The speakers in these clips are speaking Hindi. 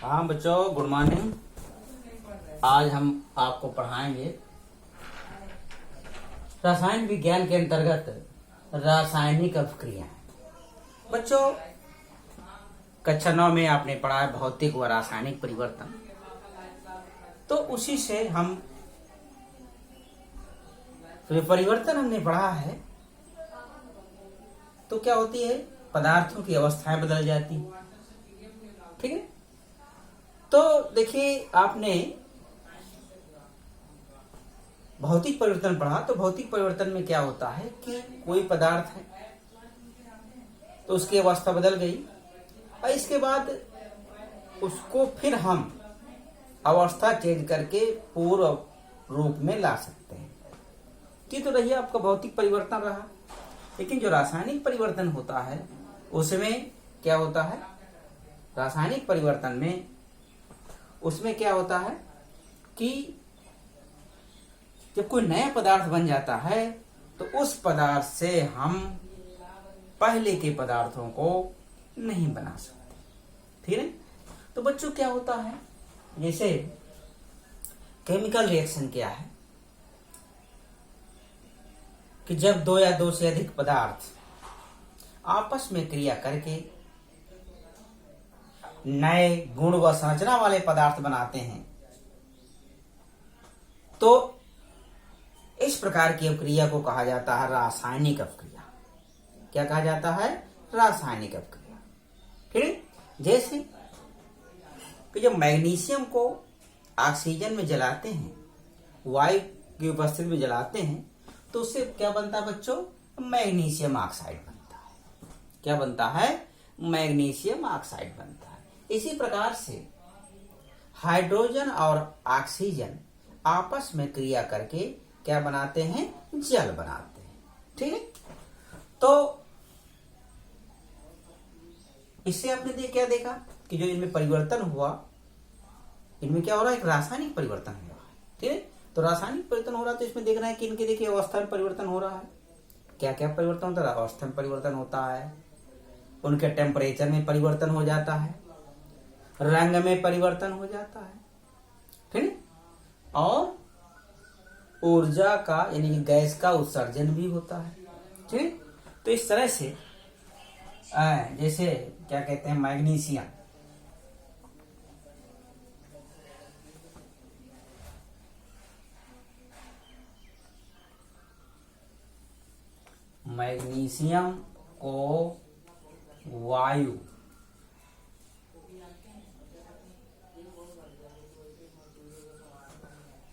हाँ बच्चों, गुड मॉर्निंग। आज हम आपको पढ़ाएंगे रसायन विज्ञान के अंतर्गत रासायनिक अभिक्रियाएं। बच्चों, कक्षा 9 में आपने पढ़ा है भौतिक व रासायनिक परिवर्तन। तो उसी से हम जो परिवर्तन हमने पढ़ा है, तो क्या होती है, पदार्थों की अवस्थाएं बदल जाती है। ठीक है। तो देखिए, आपने भौतिक परिवर्तन पढ़ा। तो भौतिक परिवर्तन में क्या होता है कि कोई पदार्थ है तो उसकी अवस्था बदल गई और इसके बाद उसको फिर हम अवस्था चेंज करके पूर्व रूप में ला सकते हैं। तो रही आपका भौतिक परिवर्तन रहा। लेकिन जो रासायनिक परिवर्तन होता है उसमें क्या होता है, रासायनिक परिवर्तन में उसमें क्या होता है कि जब कोई नया पदार्थ बन जाता है तो उस पदार्थ से हम पहले के पदार्थों को नहीं बना सकते। ठीक है। तो बच्चों, क्या होता है, जैसे केमिकल रिएक्शन क्या है कि जब दो या दो से अधिक पदार्थ आपस में क्रिया करके नए गुण व संरचना वाले पदार्थ बनाते हैं, तो इस प्रकार की अभिक्रिया को कहा जाता है रासायनिक अभिक्रिया। क्या कहा जाता है? रासायनिक अभिक्रिया। ठीक है। जैसे कि जब मैग्नीशियम को ऑक्सीजन में जलाते हैं, वायु की उपस्थिति में जलाते हैं, तो उससे क्या बनता है बच्चों? मैग्नीशियम ऑक्साइड बनता है। क्या बनता है? मैग्नीशियम ऑक्साइड बनता है। इसी प्रकार से हाइड्रोजन और ऑक्सीजन आपस में क्रिया करके क्या बनाते हैं? जल बनाते हैं। ठीक है। तो इससे आपने क्या देखा कि जो इनमें परिवर्तन हुआ, इनमें क्या हो रहा है? एक रासायनिक परिवर्तन हो रहा है। ठीक है। तो रासायनिक परिवर्तन हो रहा है, तो इसमें देखना है कि इनके देखिए अवस्था में परिवर्तन हो रहा है। क्या क्या परिवर्तन होता है? अवस्था में परिवर्तन होता है, उनके टेम्परेचर में परिवर्तन हो जाता है, रंग में परिवर्तन हो जाता है। ठीक है। और ऊर्जा का यानी कि गैस का उत्सर्जन भी होता है। ठीक है। तो इस तरह से जैसे क्या कहते हैं, मैग्नीशियम, मैग्नीशियम को वायु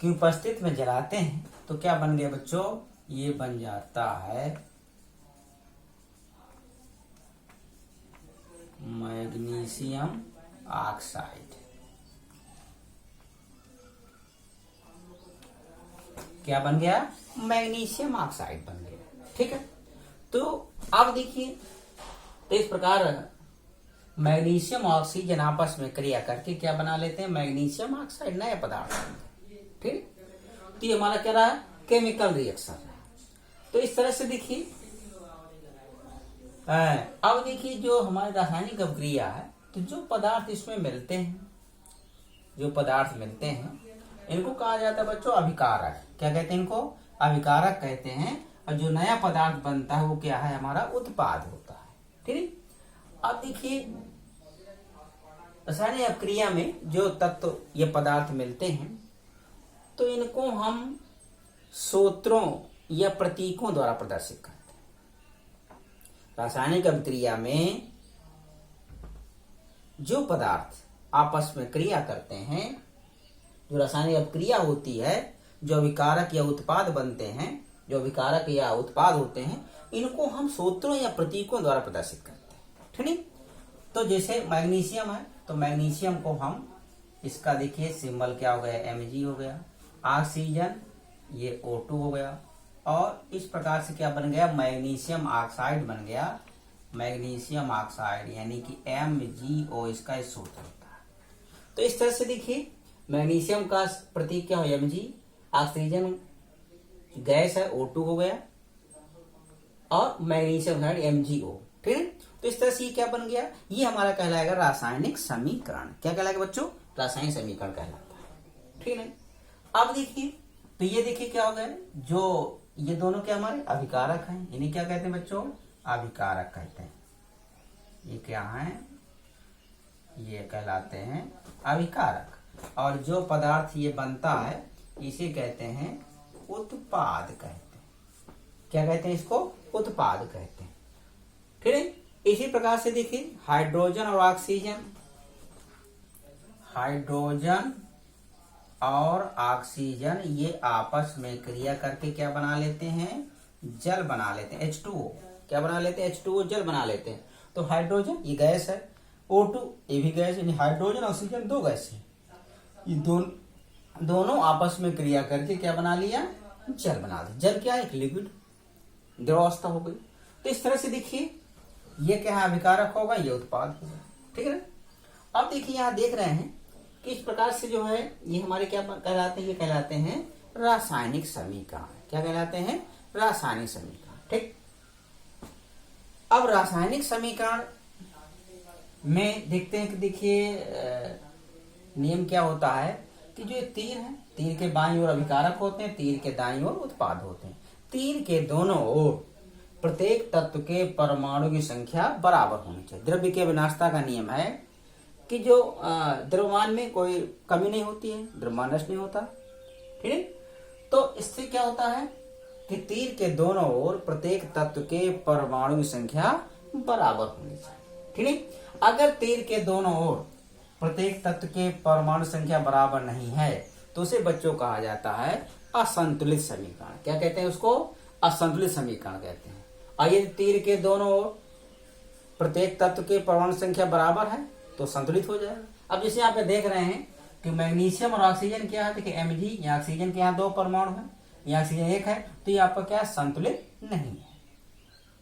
की उपस्थिति में जलाते हैं तो क्या बन गया बच्चों? ये बन जाता है मैग्नीशियम ऑक्साइड। क्या बन गया? मैग्नीशियम ऑक्साइड बन गया। ठीक है। तो अब देखिए, तो इस प्रकार मैग्नीशियम ऑक्सीजन आपस में क्रिया करके क्या बना लेते हैं? मैग्नीशियम ऑक्साइड, नया पदार्थ। ठीक। तो ये हमारा क्या रहा? केमिकल रिएक्शन है। तो इस तरह से देखिए, अब देखिए जो हमारी रासायनिक अभिक्रिया है, तो जो पदार्थ इसमें मिलते हैं, जो पदार्थ मिलते हैं, इनको कहा जाता है बच्चों अभिकारक। क्या कहते हैं इनको? अभिकारक कहते हैं। और जो नया पदार्थ बनता है वो क्या है? हमारा उत्पाद होता है। ठीक है। अब देखिए, रासायनिक अभिक्रिया में जो तत्व ये पदार्थ मिलते हैं, तो इनको हम सूत्रों या प्रतीकों द्वारा प्रदर्शित करते हैं। रासायनिक अभिक्रिया में जो पदार्थ आपस में क्रिया करते हैं, जो रासायनिक अभिक्रिया होती है, जो अभिकारक या उत्पाद बनते हैं, जो अभिकारक या उत्पाद होते हैं, इनको हम सूत्रों या प्रतीकों द्वारा प्रदर्शित करते हैं। ठीक है। तो जैसे मैग्नीशियम है, तो मैग्नीशियम को हम, इसका देखिए सिंबल क्या हो गया? Mg हो गया। ऑक्सीजन, ये O2 हो गया। और इस प्रकार से क्या बन गया? मैग्नीशियम ऑक्साइड बन गया। मैग्नीशियम ऑक्साइड यानी कि MgO, इसका सूत्र होता है। तो इस तरह से देखिए, मैग्नीशियम का प्रतीक क्या हो? Mg, ऑक्सीजन गैस है O2 हो गया, और मैग्नीशियम ऑक्साइड MgO। ठीक है। तो इस तरह से ये क्या बन गया, ये हमारा कहलाएगा रासायनिक समीकरण। क्या कहलाएगा बच्चों, रासायनिक समीकरण कहलाता है। ठीक है, अब देखिए तो ये देखिए क्या हो गया, जो ये दोनों क्या हमारे अभिकारक हैं, इन्हें क्या कहते हैं बच्चों, अभिकारक कहते हैं। ये क्या है, ये कहलाते हैं अभिकारक। और जो पदार्थ ये बनता है इसे कहते हैं उत्पाद कहते हैं। क्या कहते हैं इसको, उत्पाद कहते हैं। ठीक है, इसी प्रकार से देखिए हाइड्रोजन और ऑक्सीजन, हाइड्रोजन और ऑक्सीजन ये आपस में क्रिया करके क्या बना लेते हैं, जल बना लेते हैं, H2O। क्या बना लेते हैं, H2O, जल बना लेते हैं। तो हाइड्रोजन ये गैस है, O2 ये भी गैस, यानी हाइड्रोजन ऑक्सीजन दो गैस है, ये दोनों आपस में क्रिया करके क्या बना लिया, जल बना दिया। जल क्या है, एक लिक्विड द्रवावस्था हो गई। तो इस तरह से देखिए ये क्या है, अभिकारक होगा, ये उत्पाद होगा। ठीक है, अब देखिए यहाँ देख रहे हैं कि इस प्रकार से जो है ये हमारे क्या कहलाते हैं, ये कहलाते हैं रासायनिक समीकरण। क्या कहलाते हैं, रासायनिक समीकरण। ठीक, अब रासायनिक समीकरण में देखते हैं कि देखिए नियम क्या होता है कि जो तीर है, तीर के बाईं ओर अभिकारक होते हैं, तीर के दाईं ओर उत्पाद होते हैं। तीर के दोनों ओर प्रत्येक तत्व के परमाणु की संख्या बराबर होनी चाहिए। द्रव्य के विनाशता का नियम है कि जो द्रव्यमान में कोई कमी नहीं होती है, द्रव्यमान नष्ट नहीं होता। ठीक है, तो इससे क्या होता है कि तीर के दोनों ओर प्रत्येक तत्व के परमाणु की संख्या बराबर होनी चाहिए। ठीक है, अगर तीर के दोनों ओर प्रत्येक तत्व के परमाणु संख्या बराबर नहीं है तो उसे बच्चों कहा जाता है असंतुलित समीकरण। क्या कहते हैं उसको, असंतुलित समीकरण कहते हैं। और यदि तीर के दोनों ओर प्रत्येक तत्व के परमाणु संख्या बराबर है तो संतुलित हो जाएगा। अब जैसे यहाँ पे देख रहे हैं कि मैग्नीशियम और ऑक्सीजन क्या है, देखिए Mg, यहाँ ऑक्सीजन के यहाँ दो परमाणु है, यहाँ ऑक्सीजन एक है, तो ये आपका क्या संतुलित नहीं है।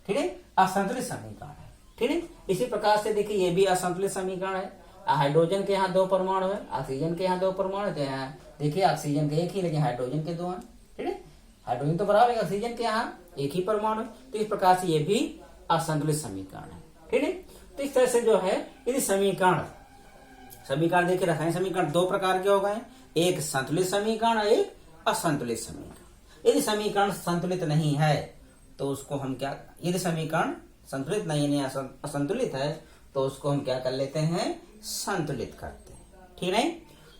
ठीक है, असंतुलित समीकरण है। ठीक है, इसी प्रकार से देखिए ये भी असंतुलित समीकरण है। हाइड्रोजन के यहाँ दो परमाणु है, ऑक्सीजन के यहाँ दो परमाणु है, यहाँ देखिए ऑक्सीजन के एक ही लेकिन हाइड्रोजन के दो हैं। ठीक है, हाइड्रोजन तो बराबर है, ऑक्सीजन के यहाँ एक ही परमाणु है, तो इस प्रकार से ये भी असंतुलित समीकरण है। ठीक है, तो इस तरह से जो है यदि समीकरण देखिए रासायनिक समीकरण दो प्रकार के हो गए, एक संतुलित समीकरण, एक असंतुलित समीकरण। यदि समीकरण संतुलित नहीं है तो उसको हम क्या, यदि समीकरण संतुलित नहीं है, असंतुलित है, तो उसको हम क्या कर लेते हैं, संतुलित करते हैं। ठीक है,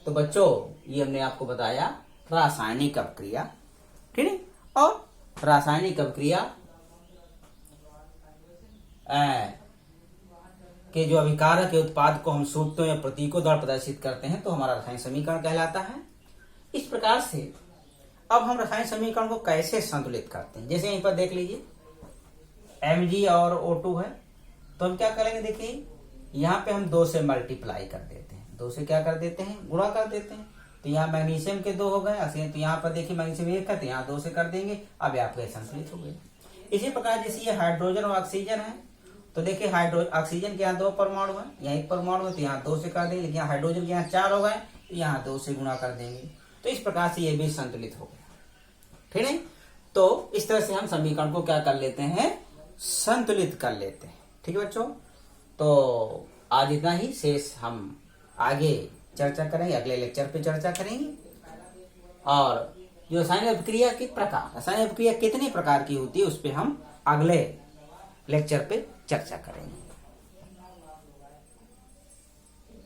तो बच्चों ये हमने आपको बताया रासायनिक अपक्रिया। ठीक है, और रासायनिक अपक्रिया के जो अभिकारक के उत्पाद को हम सूत्रों या प्रतीकों द्वारा प्रदर्शित करते हैं तो हमारा रासायनिक समीकरण कहलाता है। इस प्रकार से अब हम रासायनिक समीकरण को कैसे संतुलित करते हैं, जैसे यहीं पर देख लीजिए Mg और O2 है, तो हम क्या करेंगे, देखिए यहाँ पे हम 2 से मल्टीप्लाई कर देते हैं, 2 से क्या कर देते हैं, गुणा कर देते हैं। तो यहाँ मैग्नीशियम के 2 हो गए, तो यहाँ पर देखिए मैग्नीशियम 1 है, तो यहाँ 2 से कर देंगे, अब आपके संतुलित हो गए। इसी प्रकार जैसे ये हाइड्रोजन और ऑक्सीजन है, तो देखिए ऑक्सीजन के यहाँ 2 परमाणु है, यहाँ 1 परमाणु है, तो यहाँ 2 से कर देंगे, लेकिन हाइड्रोजन के यहाँ 4 हो गए, तो यहाँ 2 से गुणा कर देंगे। तो इस प्रकार से ये भी संतुलित हो गया। ठीक है, तो इस तरह से हम समीकरण को क्या कर लेते हैं, संतुलित कर लेते हैं। ठीक है बच्चों, तो आज इतना ही, शेष हम आगे चर्चा करेंगे, अगले लेक्चर पे चर्चा करेंगे। और जो रासायनिक अभिक्रिया के प्रकार, रासायनिक अभिक्रिया कितने प्रकार की होती है, उस पर हम अगले लेक्चर पे चर्चा करेंगे।